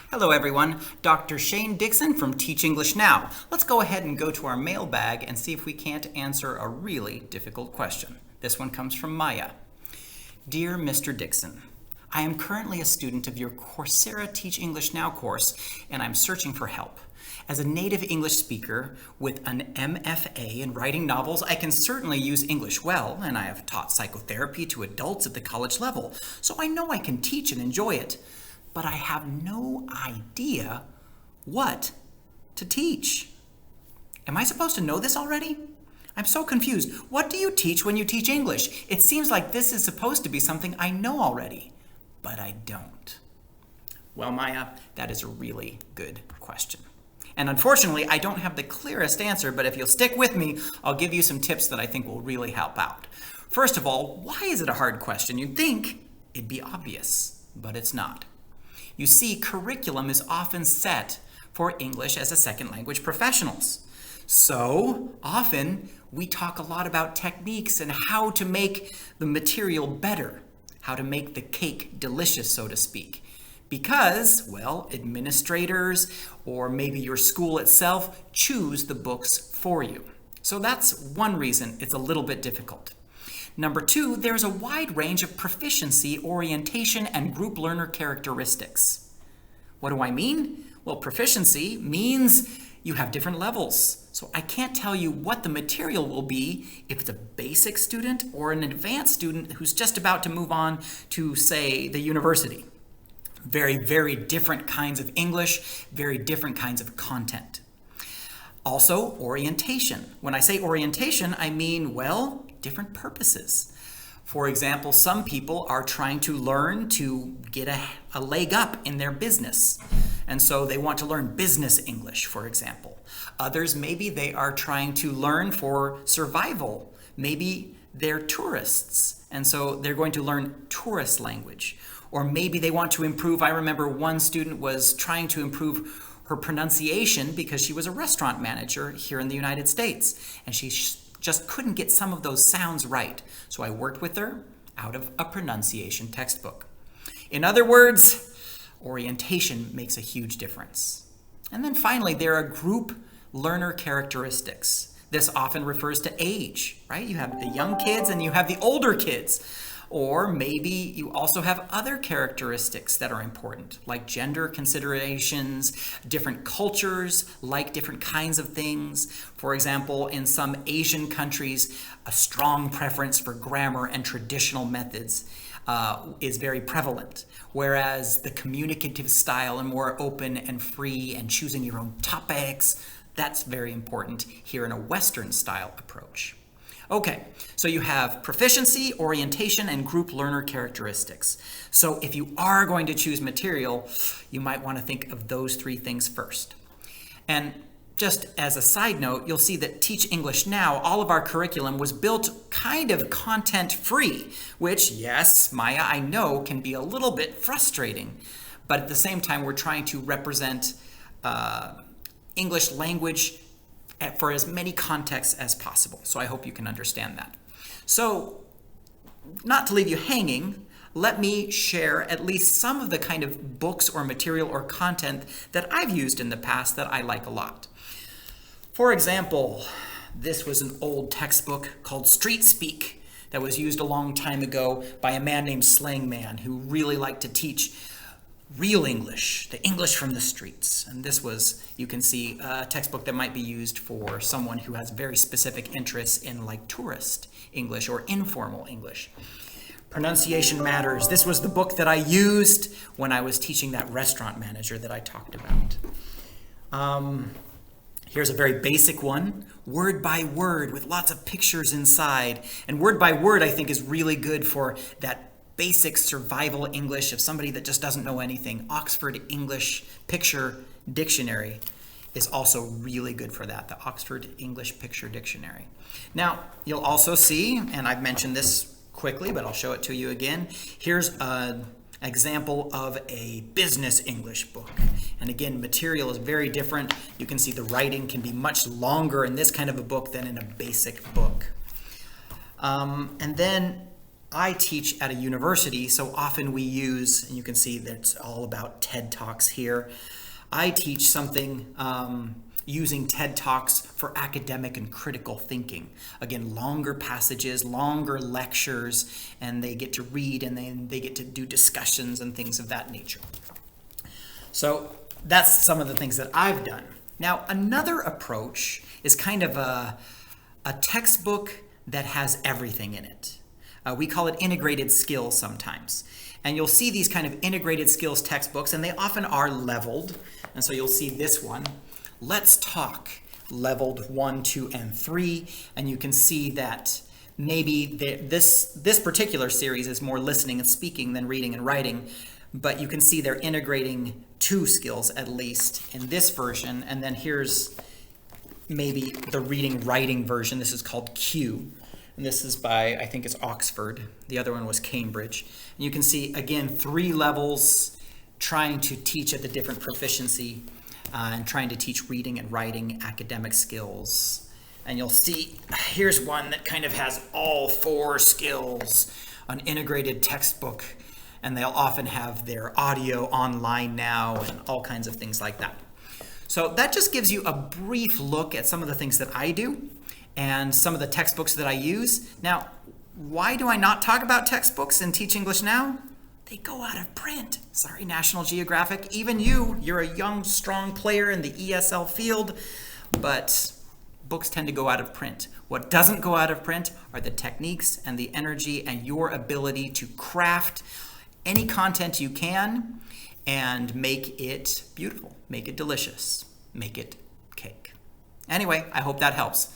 Hello everyone, Dr. Shane Dixon from Teach English Now. Let's go ahead and go to our mailbag and see if we can't answer a really difficult question. This one comes from Maya. Dear Mr. Dixon, I am currently a student of your Coursera Teach English Now course and I'm searching for help. As a native English speaker with an MFA in writing novels, I can certainly use English well, and I have taught psychotherapy to adults at the college level, so I know I can teach and enjoy it. But I have no idea what to teach. Am I supposed to know this already? I'm so confused. What do you teach when you teach English? It seems like this is supposed to be something I know already, but I don't. Well, Maya, that is a really good question. And unfortunately, I don't have the clearest answer, but if you'll stick with me, I'll give you some tips that I think will really help out. First of all, why is it a hard question? You'd think it'd be obvious, but it's not. You see, curriculum is often set for English as a second language professionals. So often we talk a lot about techniques and how to make the material better, how to make the cake delicious, so to speak. Because, well, administrators or maybe your school itself choose the books for you. So that's one reason it's a little bit difficult. Number two, there's a wide range of proficiency, orientation, and group learner characteristics. What do I mean? Well, proficiency means you have different levels. So I can't tell you what the material will be if it's a basic student or an advanced student who's just about to move on to, say, the university. Very, very different kinds of English, very different kinds of content. Also, orientation. When I say orientation, I mean, well, different purposes. For example, some people are trying to learn to get a leg up in their business. And so they want to learn business English, for example. Others, maybe they are trying to learn for survival. Maybe they're tourists, and so they're going to learn tourist language. Or maybe they want to improve. I remember one student was trying to improve her pronunciation because she was a restaurant manager here in the United States, and she just couldn't get some of those sounds right. So I worked with her out of a pronunciation textbook. In other words, orientation makes a huge difference. And then finally, there are group learner characteristics. This often refers to age, right? You have the young kids and you have the older kids. Or maybe you also have other characteristics that are important, like gender considerations, different cultures like different kinds of things. For example, in some Asian countries, a strong preference for grammar and traditional methods is very prevalent, whereas the communicative style and more open and free and choosing your own topics, that's very important here in a Western style approach. Okay, so you have proficiency, orientation, and group learner characteristics. So if you are going to choose material, you might want to think of those three things first. And just as a side note, you'll see that Teach English Now, all of our curriculum was built kind of content-free, which, yes, Maya, I know can be a little bit frustrating. But at the same time, we're trying to represent English language for as many contexts as possible. So I hope you can understand that. So, not to leave you hanging, let me share at least some of the kind of books or material or content that I've used in the past that I like a lot. For example, this was an old textbook called Street Speak that was used a long time ago by a man named Slang Man who really liked to teach real English, the English from the streets. And this was, you can see, a textbook that might be used for someone who has very specific interests in like tourist English or informal English. Pronunciation Matters. This was the book that I used when I was teaching that restaurant manager that I talked about. Here's a very basic one, Word by Word, with lots of pictures inside. And Word by Word, I think, is really good for that basic survival English of somebody that just doesn't know anything. Oxford English Picture Dictionary is also really good for that, the Oxford English Picture Dictionary. Now, you'll also see, and I've mentioned this quickly, but I'll show it to you again. Here's an example of a business English book. And again, material is very different. You can see the writing can be much longer in this kind of a book than in a basic book. And then I teach at a university, so often we use, and you can see that it's all about TED Talks here. I teach something using TED Talks for academic and critical thinking. Again, longer passages, longer lectures, and they get to read and then they get to do discussions and things of that nature. So that's some of the things that I've done. Now, another approach is kind of a textbook that has everything in it. We call it integrated skills sometimes. And you'll see these kind of integrated skills textbooks, and they often are leveled. And so you'll see this one, Let's Talk, leveled 1, 2, and 3. And you can see that maybe this particular series is more listening and speaking than reading and writing. But you can see they're integrating 2 skills at least in this version. And then here's maybe the reading writing version. This is called Q. And this is by, I think it's Oxford. The other one was Cambridge. And you can see, again, 3 levels trying to teach at the different proficiency and trying to teach reading and writing academic skills. And you'll see, here's one that kind of has all 4 skills, an integrated textbook. And they'll often have their audio online now and all kinds of things like that. So that just gives you a brief look at some of the things that I do and some of the textbooks that I use. Now, why do I not talk about textbooks in Teach English Now? They go out of print. Sorry, National Geographic. Even you're a young, strong player in the ESL field, but books tend to go out of print. What doesn't go out of print are the techniques and the energy and your ability to craft any content you can and make it beautiful, make it delicious, make it cake. Anyway, I hope that helps.